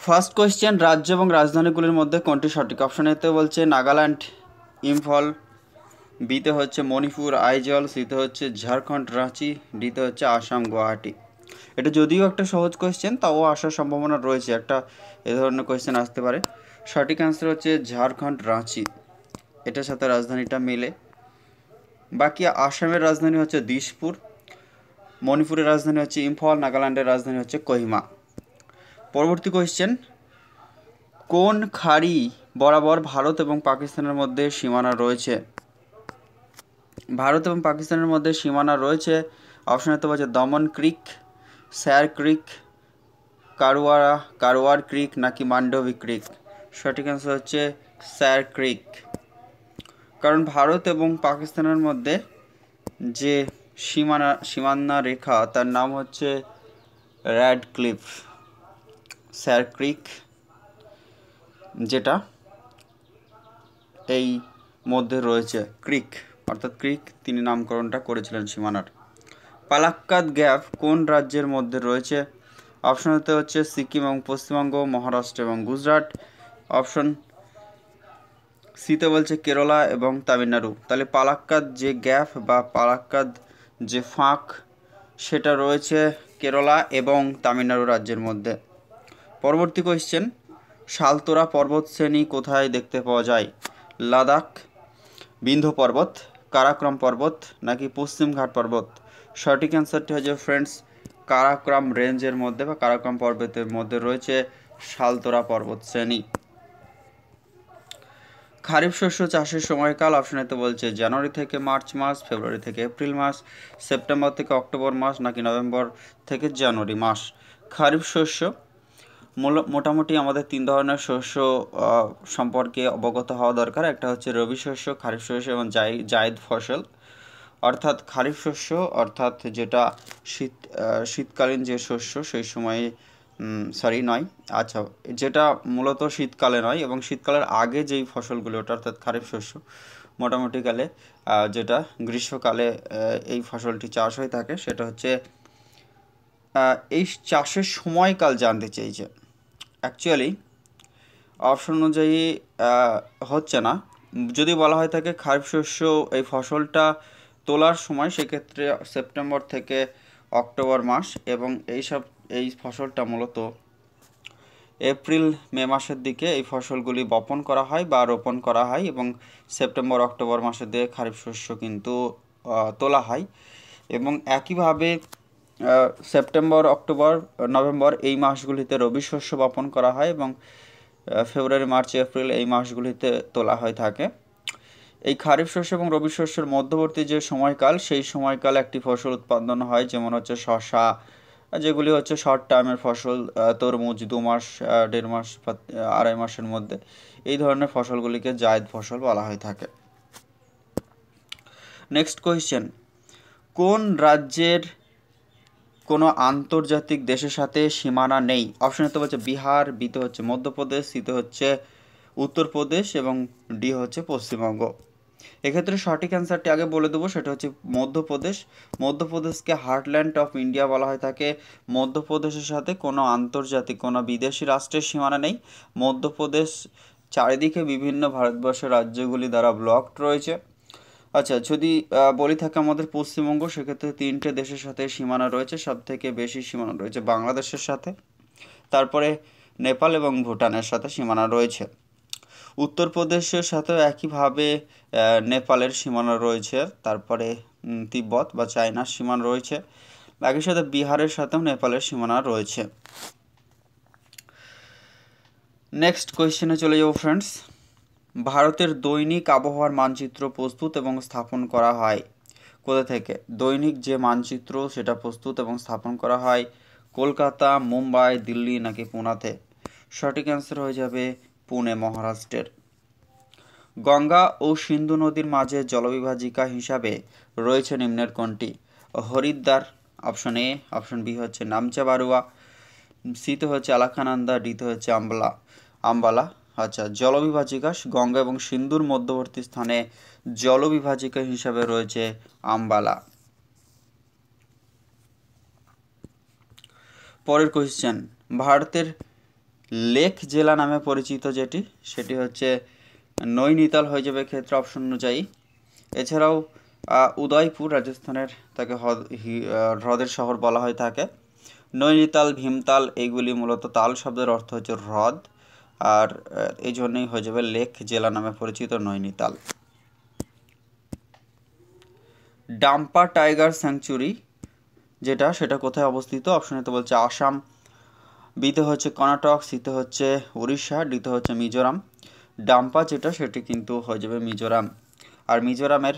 First question, রাজ্য এবং রাজধানীগুলির মধ্যে কোনটি সঠিক? অপশন এতে বলছে নাগাল্যান্ড ইম্ফল, বিতে হচ্ছে মণিপুর আইজল, সিতে হচ্ছে ঝাড়খণ্ড রাঁচি, ডিতে হচ্ছে আসাম গুয়াহাটি। এটা যদিও একটা সহজ কোয়েশ্চেন, তাও আসার সম্ভাবনা রয়েছে, একটা এ ধরনের কোয়েশ্চেন আসতে পারে। সঠিক অ্যান্সার হচ্ছে ঝাড়খণ্ড রাঁচি, এটার সাথে রাজধানীটা মেলে। বাকি আসামের রাজধানী হচ্ছে দিশপুর, মণিপুরের রাজধানী হচ্ছে ইম্ফল, নাগাল্যান্ডের রাজধানী হচ্ছে কোহিমা। পরবর্তী কোয়েশ্চেন, কোন খাড়ি বরাবর ভারত এবং পাকিস্তানের মধ্যে সীমানা রয়েছে? ভারত এবং পাকিস্তানের মধ্যে সীমানা রয়েছে, অপশন হতে পারছে দমন ক্রিক, স্যার ক্রিক, কারওয়ার ক্রিক নাকি মান্ডবী ক্রিক। সঠিক অ্যান্সার হচ্ছে স্যার ক্রিক। কারণ ভারত এবং পাকিস্তানের মধ্যে যে সীমানা রেখা তার নাম হচ্ছে রেড ক্লিফ, স্যার ক্রিক, যেটা এই মধ্যে রয়েছে ক্রিক, অর্থাৎ ক্রিক তিনি নামকরণটা করেছিলেন সীমানার। পালাক্কাদ গ্যাপ কোন রাজ্যের মধ্যে রয়েছে? অপশন হতে হচ্ছে সিকিম এবং পশ্চিমবঙ্গ, মহারাষ্ট্র এবং গুজরাট। অপশন সিতে বলছে কেরালা এবং তামিলনাড়ু। তাহলে পালাক্কাদ যে গ্যাপ বা পালাক্কাদ যে ফাঁক সেটা রয়েছে কেরালা এবং তামিলনাড়ু রাজ্যের মধ্যে। পরবর্তী কোয়েশ্চেন, সালতোরা পর্বত শ্রেণী কোথায় দেখতে পাওয়া যায়? লাদাখ, বিন্ধ্য পর্বত, কারাক্রম পর্বত নাকি পশ্চিম ঘাট পর্বত? সঠিক অ্যান্সারটি হচ্ছে ফ্রেন্ডস কারাক্রম রেঞ্জের মধ্যে বা কারাক্রম পর্বতের মধ্যে রয়েছে সালতোরা পর্বত শ্রেণী। খারিফ শস্য চাষের সময়কাল অপশনেতে বলছে জানুয়ারি থেকে মার্চ মাস, ফেব্রুয়ারি থেকে এপ্রিল মাস, সেপ্টেম্বর থেকে অক্টোবর মাস নাকি নভেম্বর থেকে জানুয়ারি মাস। খারিফ শস্য মোটামুটি আমাদের তিন ধরনের শস্য সম্পর্কে অবগত হওয়া দরকার। একটা হচ্ছে রবি শস্য, খারিফ শস্য এবং জায়দ ফসল। অর্থাৎ খারিফ শস্য অর্থাৎ যেটা শীতকালীন যে শস্য সেই সময়ে যেটা মূলত শীতকালে নয় এবং শীতকালের আগে যেই ফসলগুলো ওটা অর্থাৎ খারিফ শস্য। মোটামুটিকালে যেটা গ্রীষ্মকালে এই ফসলটি চাষ হয়ে থাকে সেটা হচ্ছে এই চাষের সময়কাল জানতে চেয়েছে। অ্যাকচুয়ালি অপশন অনুযায়ী হচ্ছে না, যদি বলা হয় থাকে খারিফ শস্য এই ফসলটা তোলার সময় সেক্ষেত্রে সেপ্টেম্বর থেকে অক্টোবর মাস এবং এই ফসলটা মূলত এপ্রিল মে মাসের দিকে এই ফসলগুলি বপন করা হয় বা রোপণ করা হয় এবং সেপ্টেম্বর অক্টোবর মাসের দিকে খারিফ শস্য কিন্তু তোলা হয়। এবং একইভাবে সেপ্টেম্বর অক্টোবর নভেম্বর এই মাসগুলিতে রবি শস্য বপন করা হয় এবং ফেব্রুয়ারি মার্চ এপ্রিল এই মাসগুলিতে তোলা হয়ে থাকে। এই খারিফ শস্য এবং রবি শস্যের মধ্যবর্তী যে সময়কাল সেই সময়কাল একটি ফসল উৎপাদন হয়, যেমন হচ্ছে শসা, যেগুলি হচ্ছে শর্ট টার্মের ফসল, তরমুজ 2 মাস 1.5 মাস বা 2.5 মাসের মধ্যে। এই ধরনের ফসলগুলিকে জায়দ ফসল বলা হয়ে থাকে। নেক্সট কোয়েশ্চেন, কোন রাজ্যের কোনো আন্তর্জাতিক দেশের সাথে সীমানা নেই? অপশন হতে হচ্ছে বিহার, বিতে হচ্ছে মধ্যপ্রদেশ, সিতে হচ্ছে উত্তরপ্রদেশ এবং ডি হচ্ছে পশ্চিমবঙ্গ। এক্ষেত্রে সঠিক অ্যান্সারটি আগে বলে দেবো, সেটা হচ্ছে মধ্যপ্রদেশ। মধ্যপ্রদেশকে হার্টল্যান্ড অফ ইন্ডিয়া বলা হয়ে থাকে। মধ্যপ্রদেশের সাথে কোনো আন্তর্জাতিক কোনো বিদেশি রাষ্ট্রের সীমানা নেই। মধ্যপ্রদেশ চারিদিকে বিভিন্ন ভারতবর্ষের রাজ্যগুলি দ্বারা ব্লকড রয়েছে। আচ্ছা, যদি বলি থাকে আমাদের পশ্চিমবঙ্গ, সেক্ষেত্রে 3টে দেশের সাথে সীমানা রয়েছে। সব থেকে বেশি সীমানা রয়েছে বাংলাদেশের সাথে, তারপরে নেপাল এবং ভুটানের সাথে সীমানা রয়েছে। উত্তরপ্রদেশের সাথেও একইভাবে নেপালের সীমানা রয়েছে, তারপরে তিব্বত বা চায়নার সীমানা রয়েছে। একই সাথে বিহারের সাথেও নেপালের সীমানা রয়েছে। নেক্সট কোয়েশ্চেনে চলে যাবো ফ্রেন্ডস। ভারতের দৈনিক আবহাওয়ার মানচিত্র প্রস্তুত এবং স্থাপন করা হয় কোথা থেকে? দৈনিক যে মানচিত্র সেটা প্রস্তুত এবং স্থাপন করা হয় কলকাতা, মুম্বাই, দিল্লি নাকি পুনাতে? সঠিক অ্যান্সার হয়ে যাবে পুনে, মহারাষ্ট্রের। গঙ্গা ও সিন্ধু নদীর মাঝে জলবিভাজিকা হিসাবে রয়েছে নিম্নের কোনটি? Haridwar, option A, option B হচ্ছে নামচা বারুয়া, সিতে হচ্ছে আলাকানন্দা, ডিতে হচ্ছে আম্বালা। আচ্ছা, জলবিভাজিকা গঙ্গা এবং সিন্ধুর মধ্যবর্তী স্থানে জলবিভাজিকা হিসাবে রয়েছে আম্বালা। পরের কোয়েশ্চেন, ভারতের লেক জেলা নামে পরিচিত যেটি, সেটি হচ্ছে নৈনিতাল হয়ে যাবে ক্ষেত্র অপশন অনুযায়ী। এছাড়াও উদয়পুর রাজস্থানের তাকে হ্রদের শহর বলা হয়ে থাকে। নৈনিতাল, ভীমতাল এইগুলি মূলত তাল শব্দের অর্থ হচ্ছে হ্রদ, আর এই জন্যই হয়ে যাবে লেক জেলা নামে পরিচিত নৈনিতাল। ডাম্পা টাইগার স্যাংচুরি যেটা, সেটা কোথায় অবস্থিত? অপশনেতে বলছে আসাম, বিতে হচ্ছে কর্ণাটক, সিতে হচ্ছে উড়িষ্যা, ডিতে হচ্ছে মিজোরাম। ডাম্পা যেটা সেটি কিন্তু হয়ে যাবে মিজোরাম, আর মিজোরামের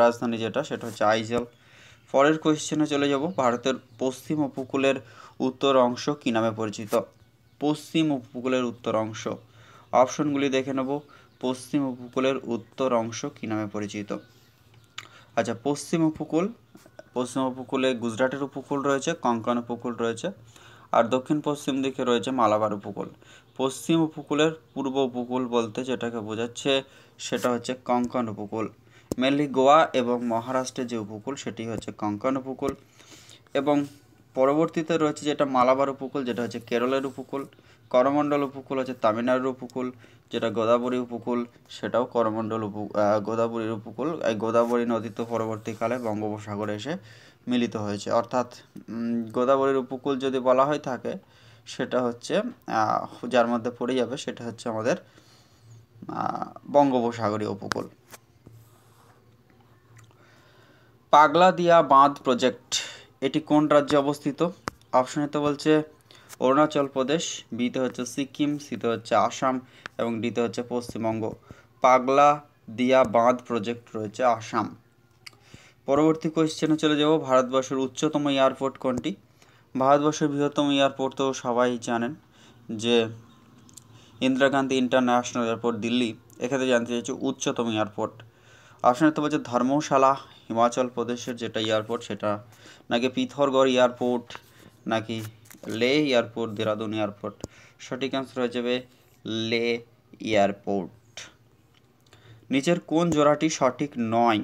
রাজধানী যেটা সেটা হচ্ছে আইজল। পরের কোয়েশ্চেনে চলে যাব। ভারতের পশ্চিম উপকূলের উত্তর অংশ কী নামে পরিচিত? পশ্চিম উপকূলের উত্তর অংশ, অপশনগুলি দেখে নেব। পশ্চিম উপকূলের উত্তর অংশ কী নামে পরিচিত? আচ্ছা, পশ্চিম উপকূলে গুজরাটের উপকূল রয়েছে, কঙ্কন উপকূল রয়েছে, আর দক্ষিণ পশ্চিম দিকে রয়েছে মালাবার উপকূল। পশ্চিম উপকূলের পূর্ব উপকূল বলতে যেটাকে বোঝাচ্ছে সেটা হচ্ছে কঙ্কন উপকূল। মেনলি গোয়া এবং মহারাষ্ট্রের যে উপকূল সেটি হচ্ছে কঙ্কন উপকূল, এবং পরবর্তীতে রয়েছে যেটা মালাবার উপকূল, যেটা হচ্ছে কেরলের উপকূল। করমণ্ডল উপকূল হচ্ছে তামিলনাড়ুর উপকূল, যেটা গোদাবরী উপকূল সেটাও গোদাবরীর উপকূল। এই গোদাবরী নদী তো পরবর্তীকালে বঙ্গোপসাগরে এসে মিলিত হয়েছে, অর্থাৎ গোদাবরীর উপকূল যদি বলা হয়ে থাকে সেটা হচ্ছে যার মধ্যে পড়ে যাবে সেটা হচ্ছে আমাদের বঙ্গোপসাগরীয় উপকূল। পাগলাদিয়া বাঁধ প্রজেক্ট এটি কোন রাজ্যে অবস্থিত? অপশনে তো বলছে অরুণাচল প্রদেশ, বিতে হচ্ছে সিকিম, সিতে হচ্ছে আসাম, এবং ডিতে হচ্ছে পশ্চিমবঙ্গ। পাগলাদিয়া বাঁধ প্রজেক্ট রয়েছে আসাম। পরবর্তী কোয়েশ্চেনে চলে যাব। ভারতবর্ষের উচ্চতম এয়ারপোর্ট কোনটি? ভারতবর্ষের বৃহত্তম এয়ারপোর্ট তো সবাই জানেন যে ইন্দিরা গান্ধী ইন্টারন্যাশনাল এয়ারপোর্ট দিল্লি। এক্ষেত্রে জানতে চাইছি উচ্চতম এয়ারপোর্ট। অপশনে তো বলছে ধর্মশালা হিমাচল প্রদেশের যেটা এয়ারপোর্ট সেটা, নাকি পিথরগড় এয়ারপোর্ট, নাকি লে এয়ারপোর্ট, দেরাদুন এয়ারপোর্ট। সঠিক অ্যান্সার হয়ে যাবে লে এয়ারপোর্ট। নিচের কোন জোড়াটি সঠিক নয়?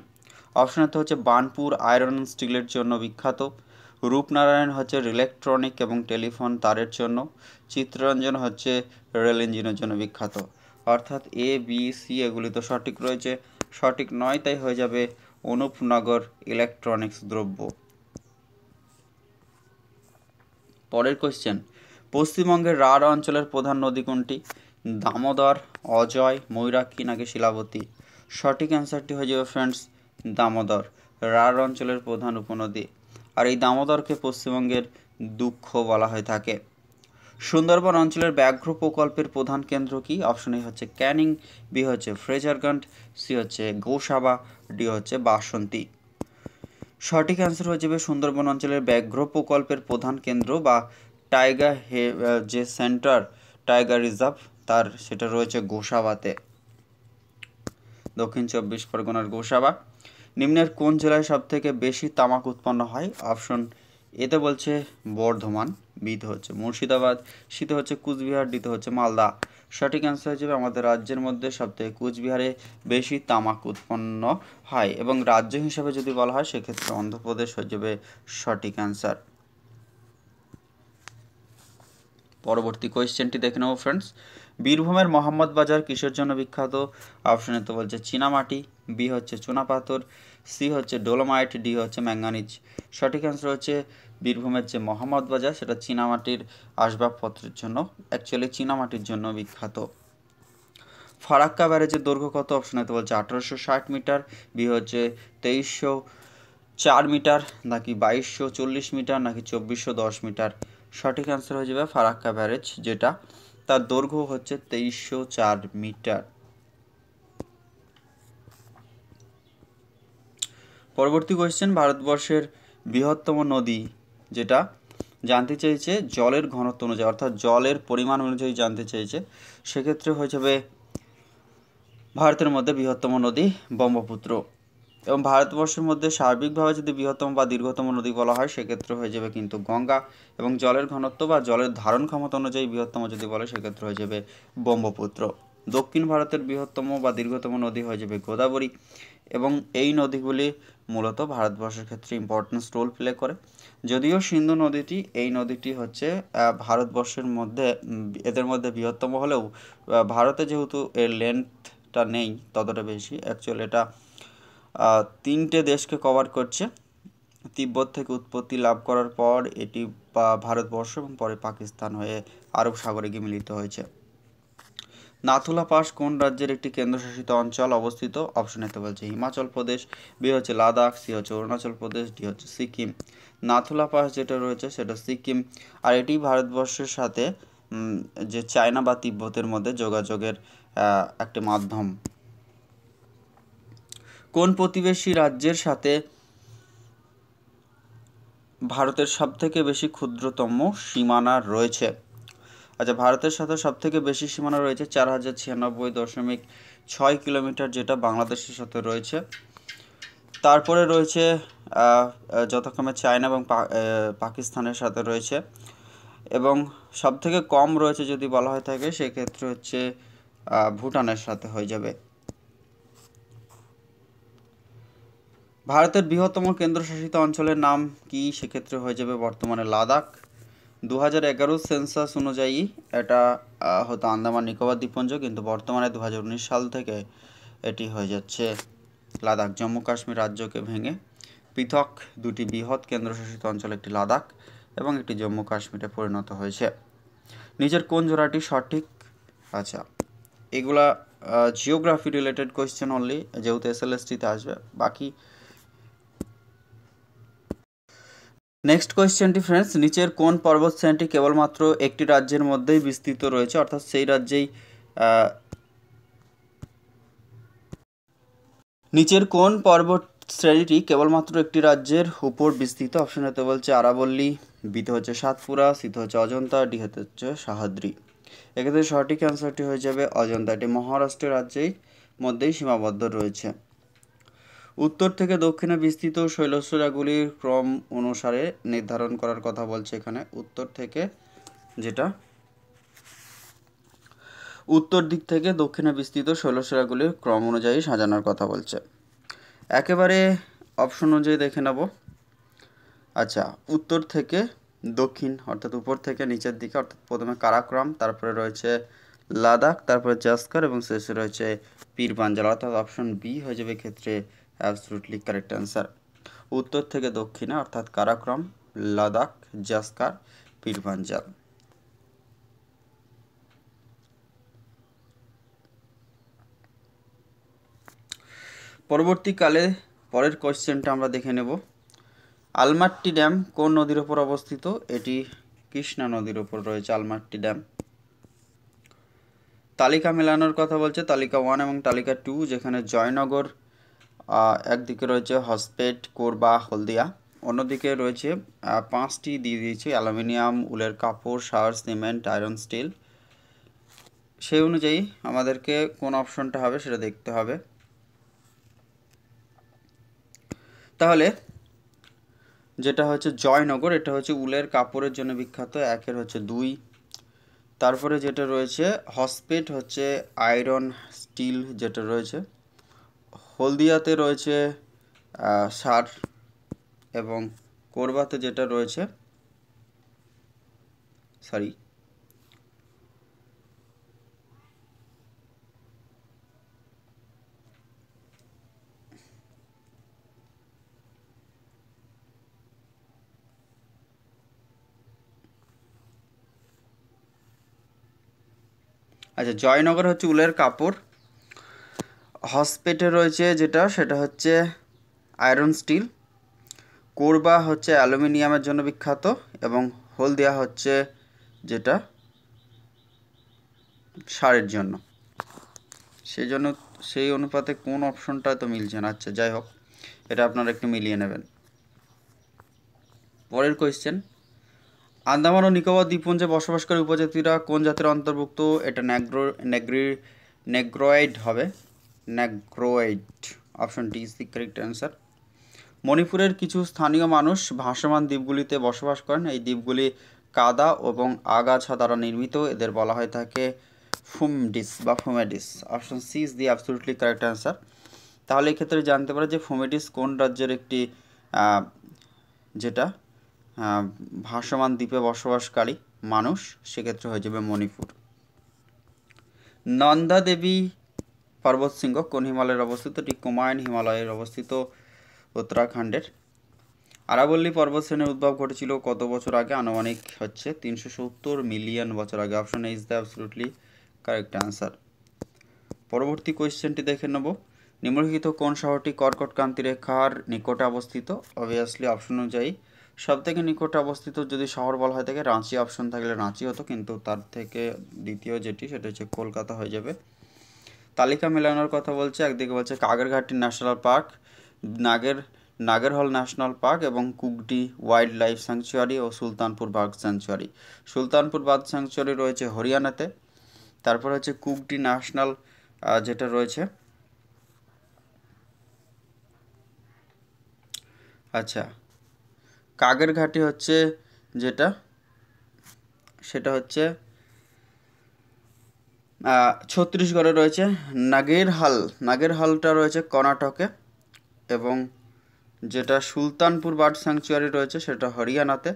অপশনেতে হচ্ছে বার্নপুর আয়রন স্টিলের জন্য বিখ্যাত, রূপনারায়ণ হচ্ছে ইলেকট্রনিক এবং টেলিফোন তারের জন্য, চিত্তরঞ্জন হচ্ছে রেল ইঞ্জিনের জন্য বিখ্যাত। অর্থাৎ এ, বি, সি এগুলি তো সঠিক রয়েছে, সঠিক নয় তাই হয়ে যাবে অনুপনগর ইলেকট্রনিক্স দ্রব্য। পরের কোশ্চেন, পশ্চিমবঙ্গের রাঢ় অঞ্চলের প্রধান নদী কোনটি? দামোদর, অজয়, ময়ূরাক্ষী, নাকি শিলাবতী। সঠিক অ্যান্সারটি হয়ে যাবে ফ্রেন্ডস দামোদর, রাঢ় অঞ্চলের প্রধান উপনদী। আর এই দামোদরকে পশ্চিমবঙ্গের দুঃখ বলা হয়ে থাকে। সুন্দরবন অঞ্চলের ব্যাঘ্র প্রকল্পের প্রধান কেন্দ্র কি? অপশন এ হচ্ছে ক্যানিং, বি হচ্ছে ফ্রেজারগঞ্জ, সি হচ্ছে গোসাবা, ডি হচ্ছে বাসন্তী। সঠিক অ্যান্সার হয়ে যাবে সুন্দরবন অঞ্চলের ব্যাঘ্র প্রকল্পের প্রধান কেন্দ্র বা টাইগার যে সেন্টার টাইগার রিজার্ভ তার সেটা রয়েছে গোসাবাতে, দক্ষিণ 24 পরগনার গোসাবা। নিম্নের কোন জেলায় সবথেকে বেশি তামাক উৎপন্ন হয়? অপশন এতে বলছে বর্ধমান, বিতে হচ্ছে মুর্শিদাবাদ, সিতে হচ্ছে কুচবিহার, ডিতে হচ্ছে মালদা। সঠিক অ্যান্সার হয়ে যাবে আমাদের রাজ্যের মধ্যে সবথেকে কুচবিহারে বেশি তামাক উৎপন্ন হয়, এবং রাজ্য হিসাবে যদি বলা হয় সেক্ষেত্রে অন্ধ্রপ্রদেশ হয়ে যাবে সঠিক অ্যান্সার। পরবর্তী কোয়েশ্চেনটি দেখে নেব ফ্রেন্ডস। বীরভূমের মোহাম্মদ বাজার কিসের জন্য বিখ্যাত? অপশনে তো বলছে চীনামাটি, বি হচ্ছে চুনাপাথর, সি হচ্ছে ডোলোমাইট, ডি হচ্ছে ম্যাঙ্গানিজ। সঠিক অ্যান্সার হচ্ছে বীরভূমের যে মোহাম্মদ বাজার সেটা চীনামাটির আসবাবপত্রের জন্য, অ্যাকচুয়ালি চীনামাটির জন্য বিখ্যাত। ফারাক্কা ব্যারেজের দৈর্ঘ্য কত? অপশনে তো বলছে 1860 মিটার, বি হচ্ছে 2304 মিটার, নাকি 2240 মিটার, নাকি 2410 মিটার। সঠিক অ্যান্সার হয়ে যাবে ফারাক্কা ব্যারেজ, যেটা তার দৈর্ঘ্য হচ্ছে 2304 মিটার। পরবর্তী কোয়েশ্চেন, ভারতবর্ষের বৃহত্তম নদী যেটা জানতে চেয়েছে জলের ঘনত্ব অনুযায়ী, অর্থাৎ জলের পরিমাণ অনুযায়ী জানতে চেয়েছে, সেক্ষেত্রে হয়ে যাবে ভারতের মধ্যে বৃহত্তম নদী ব্রহ্মপুত্র। এবং ভারতবর্ষের মধ্যে সার্বিকভাবে যদি বৃহত্তম বা দীর্ঘতম নদী বলা হয় সেক্ষেত্রে হয়ে যাবে কিন্তু গঙ্গা, এবং জলের ঘনত্ব বা জলের ধারণ ক্ষমতা অনুযায়ী বৃহত্তম যদি বলে সেক্ষেত্রে হয়ে যাবে ব্রহ্মপুত্র। দক্ষিণ ভারতের বৃহত্তম বা দীর্ঘতম নদী হয়ে যাবে গোদাবরী, এবং এই নদীগুলি মূলত ভারতবর্ষের ক্ষেত্রে ইম্পর্টেন্স রোল প্লে করে। যদিও সিন্ধু নদীটি এই নদীটি হচ্ছে ভারতবর্ষের মধ্যে এদের মধ্যে বৃহত্তম হলেও ভারতে যেহেতু এর লেন্থটা নেই ততটা বেশি, অ্যাকচুয়ালি এটা 3টে দেশকে কভার করছে। তিব্বত থেকে উৎপত্তি লাভ করার পর এটি ভারতবর্ষ এবং পরে পাকিস্তান হয়ে আরব সাগরে গিয়ে মিলিত হয়েছে। নাথুলা পাস কোন রাজ্যের একটি কেন্দ্রশাসিত অঞ্চল অবস্থিত? অপশন এতে বলছে হিমাচল প্রদেশ, বি হচ্ছে লাদাখ, সি হচ্ছে অরুণাচল প্রদেশ, ডি হচ্ছে সিকিম। নাথুলা পাস যেটা রয়েছে সেটা সিকিম, আর এটি ভারতবর্ষের সাথে যে চায়না বা তিব্বতের মধ্যে যোগাযোগের একটি মাধ্যম। কোন প্রতিবেশী রাজ্যের সাথে ভারতের সবথেকে বেশি ক্ষুদ্রতম সীমানা রয়েছে? আচ্ছা, ভারতের সাথে সবথেকে বেশি সীমানা রয়েছে 4096.6 কিলোমিটার, যেটা বাংলাদেশের সাথে রয়েছে। তারপরে রয়েছে যথাক্রমে চায়না এবং পাকিস্তানের সাথে রয়েছে, এবং সবথেকে কম রয়েছে যদি বলা হয়ে থাকে সেক্ষেত্রে হচ্ছে ভুটানের সাথে হয়ে যাবে। ভারতের বৃহত্তম কেন্দ্রশাসিত অঞ্চলের নাম কি? সেক্ষেত্রে হয়ে যাবে বর্তমানে লাদাখ। 2011 সেন্সাস অনুযায়ী এটা হতো আন্দামান নিকোবর দ্বীপপুঞ্জ, কিন্তু বর্তমানে 2019 সাল থেকে এটি হয়ে যাচ্ছে লাদাখ। জম্মু কাশ্মীর রাজ্যকে ভেঙে পৃথক দুটি বৃহৎ কেন্দ্রশাসিত অঞ্চল, একটি লাদাখ এবং একটি জম্মু কাশ্মীরে পরিণত হয়েছে। নিচের কোন জোড়াটি সঠিক? আচ্ছা, এগুলা জিওগ্রাফি রিলেটেড কোয়েশ্চেন অনলি, যেহেতু এসএলএসটিতে আসবে। বাকি নেক্সট কোয়েশ্চেনটি ফ্রেন্ডস, নিচের কোন পর্বত শ্রেণীটি কেবলমাত্র একটি রাজ্যের মধ্যেই বিস্তৃত রয়েছে, অর্থাৎ সেই রাজ্যেই নিচের কোন পর্বত শ্রেণীটি কেবলমাত্র একটি রাজ্যের উপর বিস্তৃত? অপশন হতে বলছে আরাবল্লী, বিতে হচ্ছে সাতপুরা, সিতে হচ্ছে অজন্তা, ডি হচ্ছে সাহাদ্রি। এক্ষেত্রে সঠিক অ্যান্সারটি হয়ে যাবে অজন্তা। এটি মহারাষ্ট্র রাজ্যেই মধ্যেই সীমাবদ্ধ রয়েছে। উত্তর থেকে দক্ষিণে বিস্তৃত শৈলশিরাগুলির ক্রম অনুসারে নির্ধারণ করার কথা বলছে এখানে। উত্তর থেকে যেটা উত্তর দিক থেকে দক্ষিণে বিস্তৃত শৈলশিরাগুলির ক্রম অনুযায়ী সাজানোর কথা বলছে। একেবারে অপশন অনুযায়ী দেখে নেব। আচ্ছা, উত্তর থেকে দক্ষিণ অর্থাৎ উপর থেকে নিচের দিকে, অর্থাৎ প্রথমে কারাকোরাম, তারপরে রয়েছে লাদাখ, তারপরে জাস্কার এবং শেষে রয়েছে পীর পাঞ্জাল, অর্থাৎ অপশন বি হয়ে যাবে ক্ষেত্রে অ্যাবসলিউটলি কারেক্ট অ্যান্সার। উত্তর থেকে দক্ষিণে অর্থাৎ কারাকোরাম, লাদাখ, জাস্কার, পীর পাঞ্জাল। পরবর্তীকালে পরের কোয়েশ্চেনটা আমরা দেখে নেব। আলমাট্টি ড্যাম কোন নদীর ওপর অবস্থিত? এটি কৃষ্ণা নদীর ওপর রয়েছে আলমাট্টি ড্যাম। তালিকা মেলানোর কথা বলছে, তালিকা 1 এবং তালিকা 2, যেখানে জয়নগর একদিকে রয়েছে হসপেট, কোরবা, হলদিয়া, অন্যদিকে রয়েছে 5টি দিয়ে দিয়েছে অ্যালুমিনিয়াম, উলের কাপড়, সার, সিমেন্ট, আয়রন, স্টিল। সেই অনুযায়ী আমাদেরকে কোন অপশনটা হবে সেটা দেখতে হবে। তাহলে যেটা হচ্ছে জয়নগর, এটা হচ্ছে উলের কাপড়ের জন্য বিখ্যাত, 1-এর হচ্ছে 2। তারপরে যেটা রয়েছে হসপেট হচ্ছে আয়রন স্টিল যেটা রয়েছে, হলদিয়াতে রয়েছে সার, এবং কোরবাতে যেটা রয়েছে আচ্ছা, জয়নগর হচ্ছে উলের কাপড়, হসপেটে রয়েছে যেটা সেটা হচ্ছে আয়রন স্টিল, কোরবা হচ্ছে অ্যালুমিনিয়ামের জন্য বিখ্যাত, এবং হলদিয়া হচ্ছে যেটা সারের জন্য। সেই অনুপাতে কোন অপশনটা তো মিলছে না। আচ্ছা, যাই হোক, এটা আপনারা একটু মিলিয়ে নেবেন। পরের কোয়েশ্চেন, আন্দামান ও নিকোবর দ্বীপপুঞ্জে বসবাসকারী উপজাতিরা কোন জাতির অন্তর্ভুক্ত? এটা নেগ্রোয়েড হবে, Negroid. Option D is the correct answer. মণিপুরের কিছু স্থানীয় মানুষ ভাসমান দ্বীপগুলিতে বসবাস করেন। এই দ্বীপগুলি কাদা এবং আগাছা দ্বারা নির্মিত, এদের বলা হয়ে থাকে ফুমডিস বা ফুমেডিস। Option C is the absolutely correct answer. তাহলে এক্ষেত্রে জানতে পারে যে ফোমেটিস কোন রাজ্যের একটি যেটা ভাসমান দ্বীপে বসবাসকারী মানুষ, সেক্ষেত্রে হয়ে যাবে মণিপুর। নন্দা দেবী পর্বতশৃঙ্গ কোন হিমালয়ের অবস্থিত? এটি কুমায়ুন হিমালয়ের অবস্থিত উত্তরাখণ্ডের। আরাবল্লী পর্বতশ্রেণীর উদ্ভব ঘটেছিল কত বছর আগে? আনুমানিক হচ্ছে 370 মিলিয়ন বছর আগে। Option A is the absolutely correct answer. পরবর্তী কোয়েশ্চেনটি দেখে নেব। নিম্নলিখিত কোন শহরটি কর্কট ক্রান্তি রেখার নিকটে অবস্থিত? অবভিয়াসলি অপশন অনুযায়ী সবথেকে নিকটে অবস্থিত যদি শহর বলা হয় থাকে রাঁচি, অপশন থাকলে রাঁচি হতো, কিন্তু তার থেকে দ্বিতীয় যেটি সেটা হচ্ছে কলকাতা হয়ে যাবে। তালিকা মেলানোর কথা বলছে, একদিকে বলছে কাগেরঘাটি ন্যাশনাল পার্ক, নাগেরহল ন্যাশনাল পার্ক এবং কুকডি ওয়াইল্ড লাইফ স্যাংচুয়ারি ও সুলতানপুর বাঘ স্যাংচুয়ারি। সুলতানপুর বাঘ স্যাংচুয়ারি রয়েছে হরিয়ানাতে। তারপর হচ্ছে কুকডি ন্যাশনাল যেটা রয়েছে, আচ্ছা কাগেরঘাটি হচ্ছে যেটা সেটা হচ্ছে ছত্তিশগড়ে রয়েছে। নাগেরহালটা রয়েছে কর্ণাটকে, এবং যেটা সুলতানপুর বার্ড স্যাংচুয়ারি রয়েছে সেটা হরিয়ানাতে,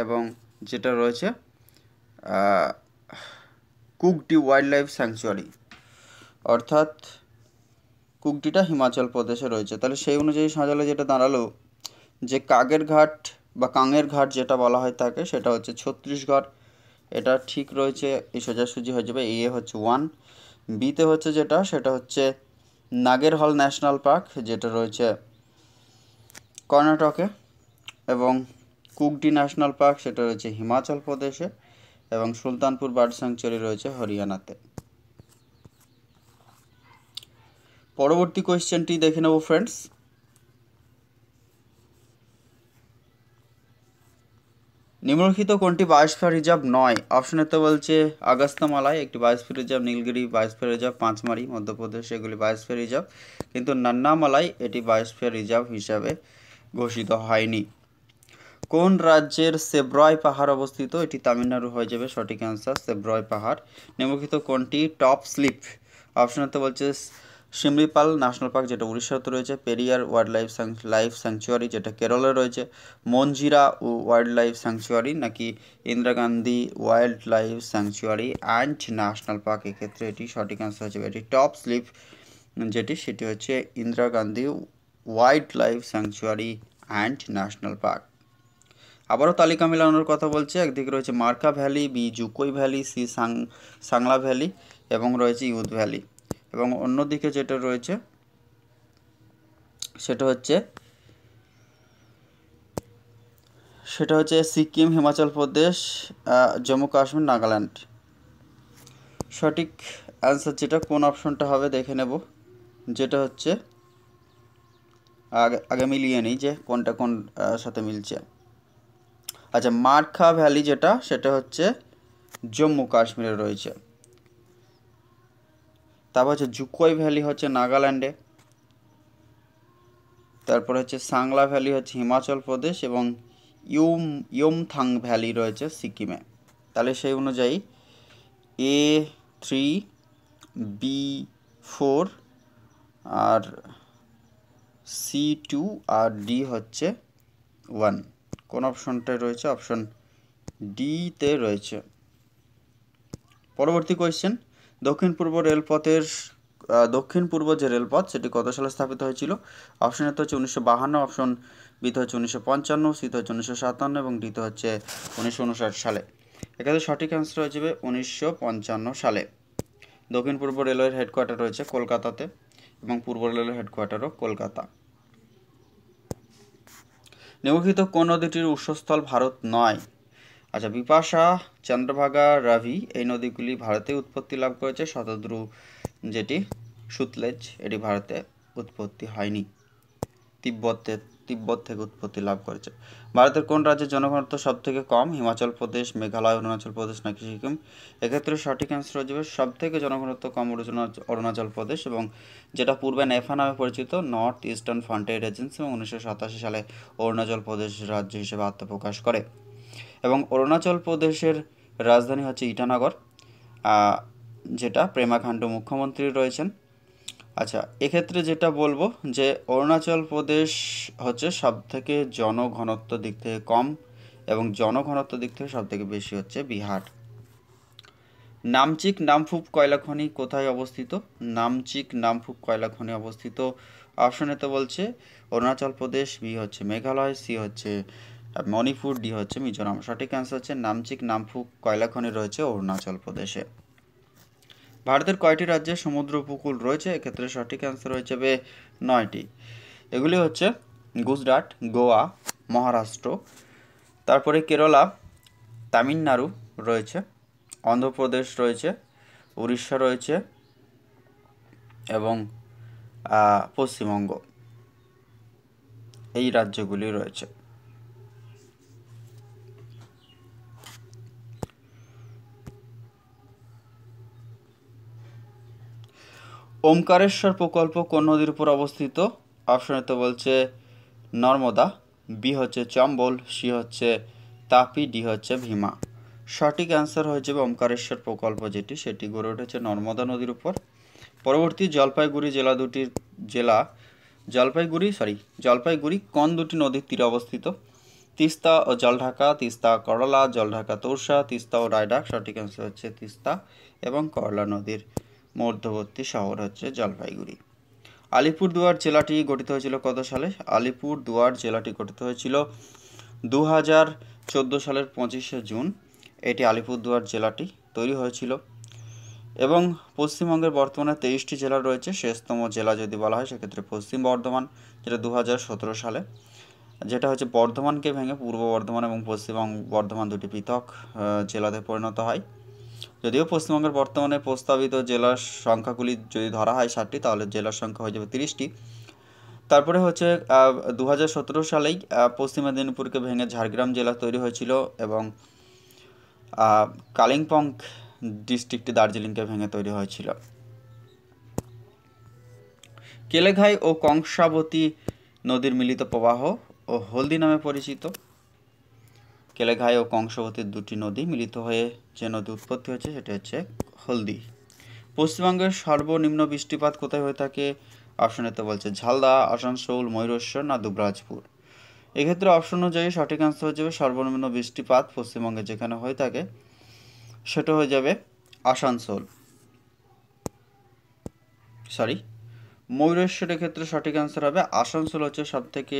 এবং যেটা রয়েছে কুকডি ওয়াইল্ড লাইফ স্যাংচুয়ারি, অর্থাৎ কুকডিটা হিমাচল প্রদেশে রয়েছে। তাহলে সেই অনুযায়ী সাজালে যেটা দাঁড়ালো যে কাগেরঘাট বা কাঙের ঘাট যেটা বলা হয় থাকে সেটা হচ্ছে ছত্তিশগড়। এটা ঠিক রয়েছে, এই সোজাসুজি হয়ে যাবে। এ হচ্ছে 1। বিতে হচ্ছে যেটা সেটা হচ্ছে নাগেরহল ন্যাশনাল পার্ক যেটা রয়েছে কর্ণাটকে, এবং কুকডি ন্যাশনাল পার্ক সেটা রয়েছে হিমাচল প্রদেশে, এবং সুলতানপুর বার্ড স্যাংচুয়ারি রয়েছে হরিয়ানাতে। পরবর্তী কোয়েশ্চেনটি দেখে নেব ফ্রেন্ডস। নিম্নলিখিত কোনটি বায়োস্ফিয়ার রিজার্ভ নয়? অপশনেতে বলছে আগস্ত্যমালাই একটি biosphere reserve, Nilgiri biosphere reserve, Pachmarhi Madhya Pradesh এগুলি বায়োস্ফিয়ার রিজার্ভ, কিন্তু নান্নামালাই এটি বায়োস্ফিয়ার রিজার্ভ হিসাবে ঘোষিত হয়নি। কোন রাজ্যের সেব্রয় পাহাড় অবস্থিত? এটি তামিলনাড়ু হয়ে যাবে সঠিক অ্যান্সার, সেব্রয় পাহাড়। নিম্নলিখিত কোনটি টপ স্লিপ? অপশনেতে বলছে শিমলিপাল ন্যাশনাল পার্ক যেটা উড়িষ্যাতে রয়েছে, পেরিয়ার ওয়াইল্ড লাইফ স্যাংচুয়ারি যেটা কেরলে রয়েছে, মঞ্জিরা ওয়াইল্ড লাইফ স্যাংচুয়ারি নাকি Indira Gandhi wildlife sanctuary and national park? এক্ষেত্রে এটি সঠিক অ্যান্সার হচ্ছে এটি টপ স্লিপ যেটি সেটি হচ্ছে Indira Gandhi wildlife sanctuary and national park. আবারও তালিকা মেলানোর কথা বলছে, একদিকে রয়েছে Markha valley, B Dzukou valley, C Sangla valley এবং রয়েছে ইউথ ভ্যালি, এবং অন্যদিকে যেটা রয়েছে সেটা হচ্ছে সিকিম, হিমাচল প্রদেশ, জম্মু কাশ্মীর, নাগাল্যান্ড। সঠিক অ্যান্সার যেটা কোন অপশনটা হবে দেখে নেব, যেটা হচ্ছে আগে মিলিয়ে নিই যে কোনটা কোন সাথে মিলছে। আচ্ছা, মার্কা ভ্যালি যেটা সেটা হচ্ছে জম্মু কাশ্মীরে রয়েছে। তারপর হচ্ছে জুকোই ভ্যালি হচ্ছে নাগাল্যান্ডে, তারপর হচ্ছে সাংলা ভ্যালি হচ্ছে হিমাচল প্রদেশ, এবং ইয়মথাং ভ্যালি রয়েছে সিকিমে। তাহলে সেই অনুযায়ী A3, B4 আর C2 আর D হচ্ছে 1। কোন অপশনটায় রয়েছে? অপশন ডিতে রয়েছে। পরবর্তী কোয়েশ্চেন, দক্ষিণ পূর্ব যে রেলপথ সেটি কত সালে স্থাপিত হয়েছিল? অপশন এতে হচ্ছে 1952, অপশন বিতে হচ্ছে 1955, সিতে হচ্ছে 1957 এবং ডিতে হচ্ছে 1959 সালে। এক্ষেত্রে সঠিক অ্যান্সার হয়ে যাবে 1955 সালে। দক্ষিণ পূর্ব রেলওয়ের হেডকোয়ার্টার রয়েছে কলকাতাতে, এবং পূর্ব রেলওয়ের হেডকোয়ার্টারও কলকাতা। নিম্নলিখিত কোন নদীটির উৎসস্থল ভারত নয়? আচ্ছা, বিপাশা, চন্দ্রভাগা, রাভি এই নদীগুলি ভারতে উৎপত্তি লাভ করেছে। শতদ্রু যেটি সুতলেজ এটি ভারতে উৎপত্তি হয়নি, তিব্বত থেকে উৎপত্তি লাভ করেছে। ভারতের কোন রাজ্যের জনঘনত্ব সব থেকে কম? হিমাচল প্রদেশ, মেঘালয়, অরুণাচল প্রদেশ নাকি সিকিম? এক্ষেত্রে সঠিক অ্যান্সার হয়ে যাবে সব থেকে জনঘনত্ব কম অরুণাচল প্রদেশ, এবং যেটা পূর্বে নেফা নামে পরিচিত, নর্থ ইস্টার্ন ফ্রন্টিয়ার এজেন্সি, এবং 1987 সালে অরুণাচল প্রদেশ রাজ্য হিসেবে আত্মপ্রকাশ করে। এবং অরুণাচল প্রদেশের রাজধানী হচ্ছে ইটানগর, যেটা প্রেমা খান্ডু মুখ্যমন্ত্রী রয়েছেন। আচ্ছা, এক্ষেত্রে যেটা বলবো যে অরুণাচল প্রদেশ হচ্ছে সবথেকে জনঘনত্ব দিক থেকে কম এবং জনঘনত্ব দিক থেকে সবথেকে বেশি হচ্ছে বিহার। নামচিক নামফুক কয়লা খনি কোথায় অবস্থিত? নামচিক নামফুক কয়লা খনি অবস্থিত অপশনে তো বলছে অরুণাচল প্রদেশ, বি হচ্ছে মেঘালয়, সি হচ্ছে মণিপুর, ডি হচ্ছে মিজোরাম। সঠিক অ্যান্সার হচ্ছে নামচিক নামফুক কয়লা খনি রয়েছে অরুণাচল প্রদেশে। ভারতের কয়টি রাজ্যে সমুদ্র উপকূল রয়েছে? এক্ষেত্রে সঠিক অ্যান্সার হয়ে যাবে 9টি। এগুলি হচ্ছে গুজরাট, গোয়া, মহারাষ্ট্র, তারপরে কেরালা, তামিলনাড়ু রয়েছে, অন্ধ্রপ্রদেশ রয়েছে, উড়িষ্যা রয়েছে এবং পশ্চিমবঙ্গ, এই রাজ্যগুলি রয়েছে। ওমকারেশ্বর প্রকল্প কোন নদীর উপর অবস্থিত? অপশনে তো বলছে নর্মদা, বি হচ্ছে চম্বল, সি হচ্ছে তাপি, ডি হচ্ছে ভীমা। সঠিক অ্যান্সার হয়ে যাবে ওমকারেশ্বর প্রকল্প যেটি, সেটি গড়ে উঠেছে নর্মদা নদীর উপর। পরবর্তী জলপাইগুড়ি জলপাইগুড়ি কোন দুটি নদীর তীরে অবস্থিত? তিস্তা ও জলঢাকা, তিস্তা করলা, জলঢাকা তোরসা, তিস্তা ও রায়ডাক। সঠিক অ্যান্সার হচ্ছে তিস্তা এবং করলা নদীর মধ্যবর্তী শহর হচ্ছে জলপাইগুড়ি। আলিপুরদুয়ার জেলাটি গঠিত হয়েছিল কত সালে? আলিপুরদুয়ার জেলাটি গঠিত হয়েছিল 2014 সালের 25শে জুন। এটি আলিপুরদুয়ার জেলাটি তৈরি হয়েছিল। এবং পশ্চিমবঙ্গের বর্তমানে 23টি জেলা রয়েছে। শেষতম জেলা যদি বলা হয় সেক্ষেত্রে পশ্চিম বর্ধমান, যেটা 2017 সালে, যেটা হচ্ছে বর্ধমানকে ভেঙে পূর্ব বর্ধমান এবং পশ্চিম বর্ধমান দুটি পৃথক জেলাতে পরিণত হয়। যদিও পশ্চিমবঙ্গের বর্তমানে প্রস্তাবিত জেলার সংখ্যাগুলি যদি ধরা হয় 60টি, তাহলে জেলার সংখ্যা হয়ে যাবে 30টি। তারপরে হচ্ছে 2017 সালেই পশ্চিম মেদিনীপুরকে ভেঙে ঝাড়গ্রাম জেলা তৈরি হয়েছিল এবং কালিম্পং ডিস্ট্রিক্টটি দার্জিলিংকে ভেঙে তৈরি হয়েছিল। কেলেঘাই ও কংসাবতী নদীর মিলিত প্রবাহ ও হলদি নামে পরিচিত। কেলেঘাই ও কংসাবতীর দুটি নদী মিলিত হয়ে যে নদী উৎপত্তি হয়েছে সেটা হচ্ছে হলদি। পশ্চিমবঙ্গের সর্বনিম্ন বৃষ্টিপাত কোথায় হয়ে থাকে? অপশনে তো বলছে ঝালদা, আসানসোল, ময়ূরেশ্বর না দুবরাজপুর। এক্ষেত্রে অপশন অনুযায়ী সঠিক আনসার হয়ে যাবে সর্বনিম্ন বৃষ্টিপাত পশ্চিমবঙ্গে যেখানে হয়ে থাকে সেটা হয়ে যাবে আসানসোল, ময়ূরেশ্বরের ক্ষেত্রে সঠিক আনসার হবে আসানসোল হচ্ছে সবথেকে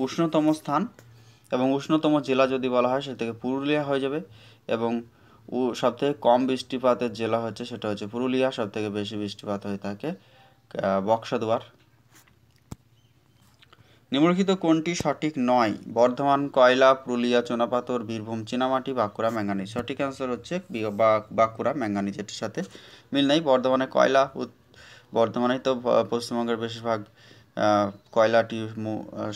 উষ্ণতম স্থান এবং উষ্ণতম জেলা যদি বলা হয় সে থেকে পুরুলিয়া হয়ে যাবে এবং সবথেকে কম বৃষ্টিপাতের জেলা হচ্ছে সেটা হচ্ছে পুরুলিয়া। সবথেকে বেশি বৃষ্টিপাত হয়ে থাকে বক্সাদুয়ার। নিম্নলিখিত কোনটি সঠিক নয়? বর্ধমান কয়লা, পুরুলিয়া চুনাপাথর, বীরভূম চীনামাটি, বাঁকুড়া ম্যাঙ্গানিজ। সঠিক অ্যান্সার হচ্ছে বাঁকুড়া ম্যাঙ্গানিজ, এটির সাথে মিল নেই। বর্ধমানে কয়লা, বর্ধমানেই তো পশ্চিমবঙ্গের বেশিরভাগ কয়লাটি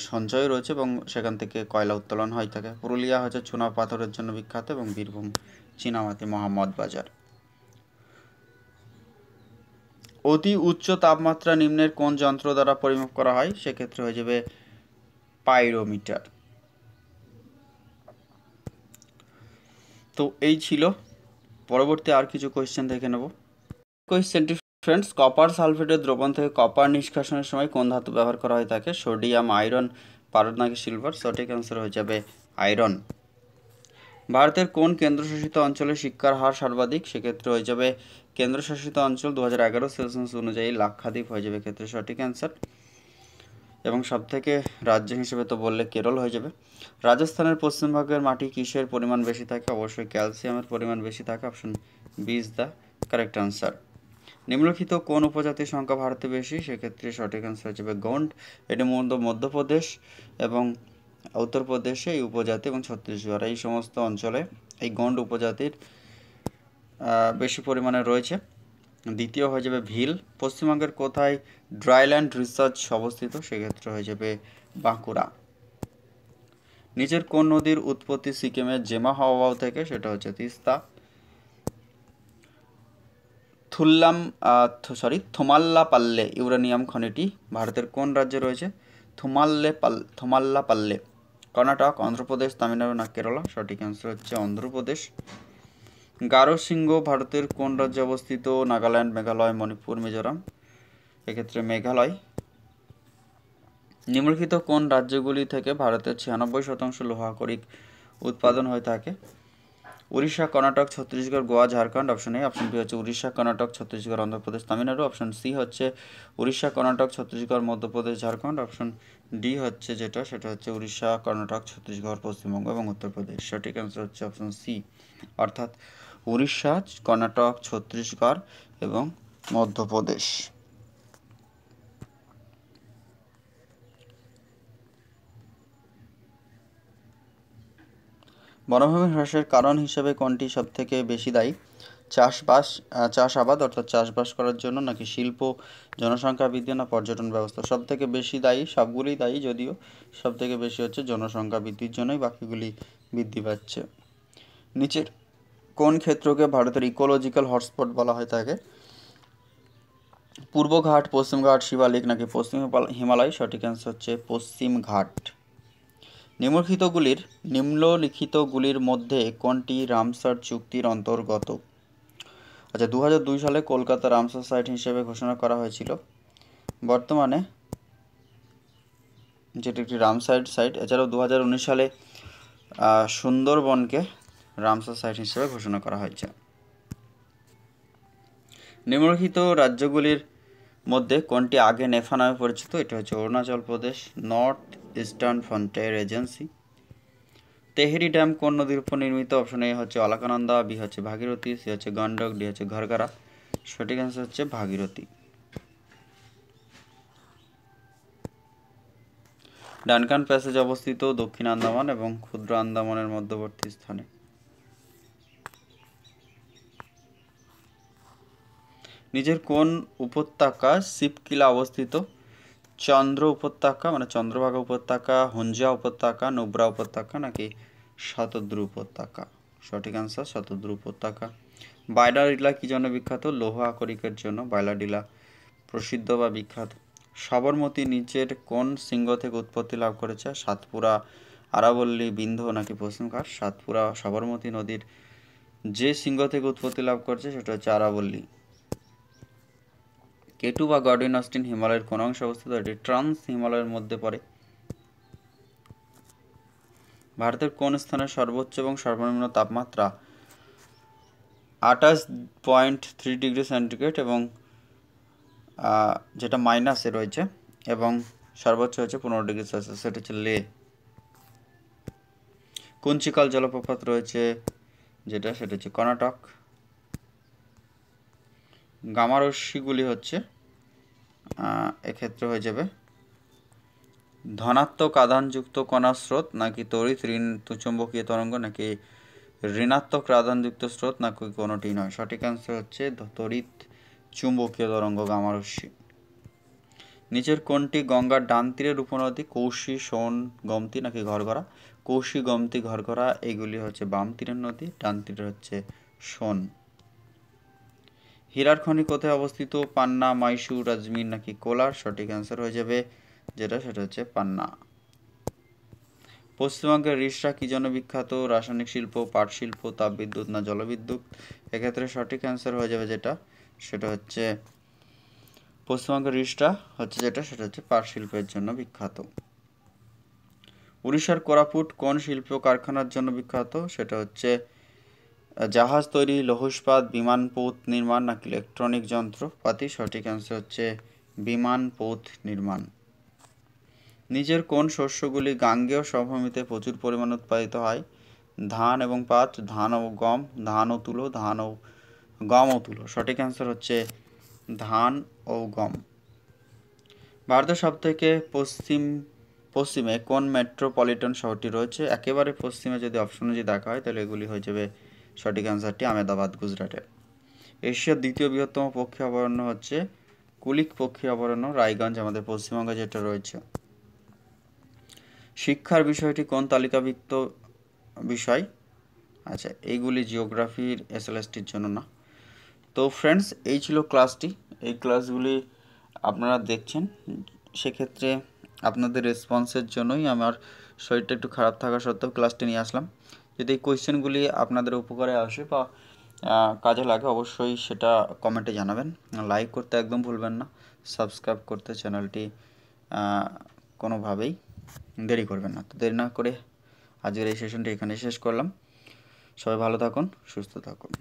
সঞ্চয় রয়েছে এবং সেখান থেকে কয়লা উত্তোলন হয়ে থাকে। পুরুলিয়া হচ্ছে চুনা পাথরের জন্য বিখ্যাত এবং বীরভূম চীনামাটি, মোহাম্মদ বাজার। অতি উচ্চ তাপমাত্রা নিম্নের কোন যন্ত্র দ্বারা পরিমাপ করা হয়? সেক্ষেত্রে হয়ে যাবে পাইরোমিটার। তো এই ছিল। পরবর্তী আর কিছু কোয়েশ্চেন দেখে নেব। কোয়েশ্চেনটি ফ্রেন্ডস, কপার সালফেটের দ্রবণ থেকে কপার নিষ্কাশনের সময় কোন ধাতু ব্যবহার করা হয়ে থাকে? সোডিয়াম, আয়রন, পারদ নাকি সিলভার? সঠিক অ্যান্সার হয়ে যাবে আয়রন। ভারতের কোন কেন্দ্রশাসিত অঞ্চলে শিক্ষার হার সর্বাধিক? সেক্ষেত্রে হয়ে যাবে কেন্দ্রশাসিত অঞ্চল 2011 সেন্সাস অনুযায়ী লাক্ষাদ্বীপ হয়ে যাবে ক্ষেত্রে সঠিক অ্যান্সার। এবং সবথেকে রাজ্য হিসেবে তো বললে কেরল হয়ে যাবে। রাজস্থানের পশ্চিমবঙ্গের মাটি কিসের পরিমাণ বেশি থাকে? অবশ্যই ক্যালসিয়ামের পরিমাণ বেশি থাকে। Option B is the correct answer. নিম্নলিখিত কোন উপজাতির সংখ্যা ভারতে বেশি? সেক্ষেত্রে সঠিক অ্যান্সার হয়ে যাবে গন্ড। এটি মধ্যপ্রদেশ এবং উত্তরপ্রদেশে এই উপজাতি এবং ছত্তিশগড় এই সমস্ত অঞ্চলে এই গন্ড উপজাতির বেশি পরিমাণে রয়েছে। দ্বিতীয় হয়ে যাবে ভিল। পশ্চিমবঙ্গের কোথায় ড্রাইল্যান্ড রিসার্চ অবস্থিত? সেক্ষেত্রে হয়ে যাবে বাঁকুড়া। নিচের কোন নদীর উৎপত্তি সিকিমের জেমা হাওয়াও থেকে? সেটা হচ্ছে তিস্তা। থোমাল্লাপাল্লে ইউরেনিয়াম খনিটি ভারতের কোন রাজ্যে রয়েছে? থোমাল্লাপাল্লে কর্ণাটক, অন্ধ্রপ্রদেশ, তামিলনাড়ু না কেরালা? সঠিক অ্যান্সার হচ্ছে অন্ধ্রপ্রদেশ। গারো সিংহ ভারতের কোন রাজ্যে অবস্থিত? নাগাল্যান্ড, মেঘালয়, মণিপুর, মিজোরাম? এক্ষেত্রে মেঘালয়। নিম্নলিখিত কোন রাজ্যগুলি থেকে ভারতের 96% লোহা আকরিক উৎপাদন হয়ে থাকে? Orissa, Karnataka, Chhattisgarh, Goa, Jharkhand. Option A. Option B হচ্ছে উড়িষ্যা, কর্ণাটক, ছত্তিশগড়, অন্ধ্রপ্রদেশ, তামিলনাড়ু। অপশন সি হচ্ছে উড়িষ্যা, কর্ণাটক, ছত্তিশগড়, মধ্যপ্রদেশ, ঝাড়খণ্ড। অপশন ডি হচ্ছে সেটা হচ্ছে উড়িষ্যা, কর্ণাটক, ছত্তিশগড়, পশ্চিমবঙ্গ এবং উত্তরপ্রদেশ। সঠিক অ্যান্সার হচ্ছে অপশন সি, অর্থাৎ উড়িষ্যা, কর্ণাটক, ছত্তিশগড় এবং মধ্যপ্রদেশ। বনভূমি হ্রাসের কারণ হিসেবে কোনটি সবথেকে বেশি দায়ী? চাষাবাদ অর্থাৎ চাষবাস করার জন্য, নাকি শিল্প, জনসংখ্যা বৃদ্ধি, না পর্যটন ব্যবস্থা? সবথেকে বেশি দায়ী, সবগুলোই দায়ী, যদিও সবথেকে বেশি হচ্ছে জনসংখ্যা বৃদ্ধির জন্যই বাকিগুলি বৃদ্ধি পাচ্ছে। নিচের কোন ক্ষেত্রকে ভারতের ইকোলজিক্যাল হটস্পট বলা হয় থাকে? পূর্ব ঘাট, পশ্চিম ঘাট, শিবালিক, নাকি পশ্চিম হিমালয়? সঠিক অ্যান্সার হচ্ছে পশ্চিম ঘাট। নিম্নলিখিতগুলির মধ্যে কোনটি রামসার চুক্তির অন্তর্গত? আচ্ছা, 2002 সালে কলকাতা রামসার সাইট হিসেবে ঘোষণা করা হয়েছিল। বর্তমানে যেটি একটি রামসার সাইট। এছাড়াও 2019 সালে সুন্দরবনকে রামসার সাইট হিসেবে ঘোষণা করা হয়েছে। নিম্নলিখিত রাজ্যগুলির মধ্যে কোনটি আগে নেফা নামে পরিচিত? এটা হচ্ছে Arunachal Pradesh, North Eastern Frontier Agency. Tehri dam কোন নদীর উপর নির্মিত? অপশন এ হচ্ছে অলকানন্দা, বি হচ্ছে ভাগীরথী, সি হচ্ছে গন্ডক, ডি হচ্ছে ঘরঘরা। সঠিক অ্যান্সার হচ্ছে ভাগীরথী। ডানকান প্যাসেজ অবস্থিত দক্ষিণ আন্দামান এবং ক্ষুদ্র আন্দামানের মধ্যবর্তী স্থানে। নিজের কোন উপত্যকা শিবকিলা অবস্থিত? চন্দ্র উপত্যকা মানে চন্দ্রভাগা উপত্যকা, হুঞ্জা উপত্যকা, নুব্রা উপত্যকা, নাকি শতদ্রু উপত্যকা? সঠিক অ্যান্সার শতদ্রু উপত্যকা। বাইলাডিলা কি জন্য বিখ্যাত? লৌহ আকরিকের জন্য বাইলাডিলা প্রসিদ্ধ বা বিখ্যাত। সবরমতী নিচের কোন শৃঙ্গ থেকে উৎপত্তি লাভ করেছে? সাতপুরা, আরাবল্লী, বিন্ধ্য, নাকি পশ্চিমঘাট? সাতপুরা সবরমতী নদীর যে শৃঙ্গ থেকে উৎপত্তি লাভ করেছে সেটা হচ্ছে আরাবল্লী। কেটু বা গর্ডিন অস্টিন হিমালয়ের কোন অংশে অবস্থিত? এটি ট্রান্স হিমালয়ের মধ্যে পড়ে। ভারতের কোন স্থানে সর্বোচ্চ এবং সর্বনিম্ন তাপমাত্রা 28.3 ডিগ্রি সেন্টিগ্রেড এবং যেটা মাইনাসে রয়েছে, এবং সর্বোচ্চ হচ্ছে 15 ডিগ্রি সেলসিয়াস? সেটা হচ্ছে লে। কুঞ্চিকাল জলপ্রপাত রয়েছে সেটা হচ্ছে কর্ণাটক। গামারস্যিগুলি হচ্ছে এক্ষেত্রে হয়ে যাবে ধনাত্মক আধানযুক্ত কণার স্রোত, নাকি তড়িৎ চুম্বকীয় তরঙ্গ, নাকি ঋণাত্মক আধানযুক্ত স্রোত, নাকি কোনোটি নয়? সঠিক অ্যান্সার হচ্ছে তড়িৎ চুম্বকীয় তরঙ্গ, গামারস্যি। নিচের কোনটি গঙ্গার ডান তীরের উপনদী? কৌশি, সোন, গোমতী, নাকি ঘরঘরা? কৌশি, গোমতী, ঘরঘরা এইগুলি হচ্ছে বাম তীরের নদী, ডান তীরের হচ্ছে সোন। হীরার খনি কোথায় অবস্থিত? পান্না, মাইসুর, আজমির, নাকি কোলার? সঠিক অ্যান্সার হয়ে যাবে সেটা হচ্ছে পান্না। পশ্চিমবঙ্গের রিষড়া কি জন্য বিখ্যাত? রাসায়নিক শিল্প, পাট শিল্প, তাপবিদ্যুৎ, না জলবিদ্যুৎ? এক্ষেত্রে সঠিক অ্যান্সার হয়ে যাবে সেটা হচ্ছে পশ্চিমবঙ্গের রিষড়া হচ্ছে সেটা হচ্ছে পাট শিল্পের জন্য বিখ্যাত। উড়িষ্যার কোরাপুট কোন শিল্প কারখানার জন্য বিখ্যাত? সেটা হচ্ছে জাহাজ তৈরি, লৌহ ইস্পাত, বিমান পথ নির্মাণ, নাকি ইলেকট্রনিক যন্ত্রপাতি? সঠিক অ্যান্সার হচ্ছে বিমান পথ নির্মাণ। নিচের কোন শস্যগুলি গাঙ্গেয় সমভূমিতে প্রচুর পরিমাণে উৎপাদিত হয়? ধান এবং পাট, ধান ও গম, ধান ও তুলো, গম ও তুলো? সঠিক অ্যান্সার হচ্ছে ধান ও গম। ভারতের সবথেকে পশ্চিমে কোন মেট্রোপলিটন শহরটি রয়েছে? একেবারে পশ্চিমে যদি অপশনে দেখা হয় তাহলে এগুলি হয়ে যাবে সঠিক অ্যান্সারটি আহমেদাবাদ, গুজরাটের। এশিয়ার দ্বিতীয় বৃহত্তম পক্ষী অভয়ারণ্য হচ্ছে কুলিক পক্ষী অভয়ারণ্য, রায়গঞ্জ, আমাদের পশ্চিমবঙ্গে যেটা রয়েছে। শিক্ষার বিষয়টি কোন তালিকাভুক্ত বিষয়? আচ্ছা, এইগুলি জিওগ্রাফির এসএলএসটির জন্য না। তো ফ্রেন্ডস, এই ছিল ক্লাসটি। এই ক্লাসগুলি আপনারা দেখছেন, সেক্ষেত্রে আপনাদের রেসপন্সের জন্যই আমার শরীরটা একটু খারাপ থাকা সত্ত্বেও ক্লাসটি নিয়ে আসলাম। যদি এই কোয়েশ্চেনগুলি আপনাদের উপকারে আসে বা কাজে লাগে অবশ্যই সেটা কমেন্টে জানাবেন। লাইক করতে একদম ভুলবেন না, সাবস্ক্রাইব করতে চ্যানেলটি কোনোভাবেই দেরি করবেন না। তো দেরি না করে আজকের এই সেশনটি এখানে শেষ করলাম। সবাই ভালো থাকুন, সুস্থ থাকুন।